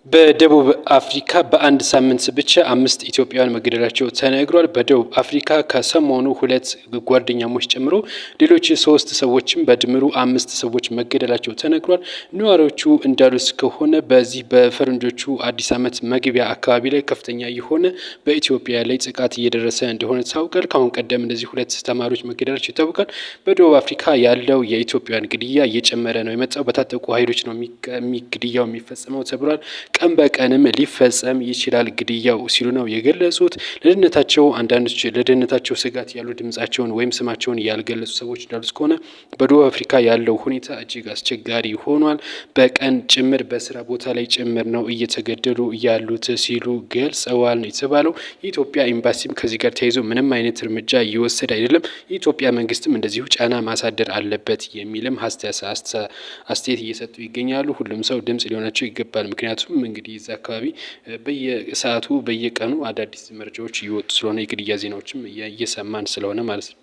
በደቡብ አፍሪካ በአንድ ሳምንት ብቻ 5 ኢትዮጵያውያን መገደላቸው ተነግሯል። በደቡብ አፍሪካ ከሰሞኑ 2 ጓደኛሞች ጨምሮ ሌሎች 3 ሰዎችም በድምሩ 5 ሰዎች መገደላቸው ተነግሯል። ነዋሪዎቹ እንዳሉት ከሆነ በዚህ በፈረንጆቹ አዲስ ዓመት መግቢያ አካባቢ ላይ ከፍተኛ የሆነ በኢትዮጵያ ላይ ጥቃት እየደረሰ እንደሆነ ታውቋል። ከአሁን ቀደም እንደዚህ 2 ተማሪዎች መገደላቸው ይታወቃል። በደቡብ አፍሪካ ያለው የኢትዮጵያውያን ግድያ እየጨመረ ነው የመጣው። በታጠቁ ኃይሎች ነው ግድያው የሚፈጸመው ተብሏል። ቀን በቀንም ሊፈጸም ይችላል ግድያው ሲሉ ነው የገለጹት። ለደህንነታቸው አንዳንዶች ለደህንነታቸው ስጋት ያሉ ድምጻቸውን ወይም ስማቸውን ያልገለጹ ሰዎች እንዳሉት ከሆነ በደቡብ አፍሪካ ያለው ሁኔታ እጅግ አስቸጋሪ ሆኗል። በቀን ጭምር በስራ ቦታ ላይ ጭምር ነው እየተገደሉ ያሉት ሲሉ ገልጸዋል ነው የተባለው። የኢትዮጵያ ኤምባሲም ከዚህ ጋር ተያይዞ ምንም አይነት እርምጃ እየወሰደ አይደለም። የኢትዮጵያ መንግስትም እንደዚሁ ጫና ማሳደር አለበት የሚልም አስተያየት እየሰጡ ይገኛሉ። ሁሉም ሰው ድምጽ ሊሆናቸው ይገባል። ምክንያቱም እንግዲህ እዛ አካባቢ በየሰዓቱ በየቀኑ አዳዲስ መረጃዎች እየወጡ ስለሆነ የግድያ ዜናዎችም እየሰማን ስለሆነ ማለት ነው።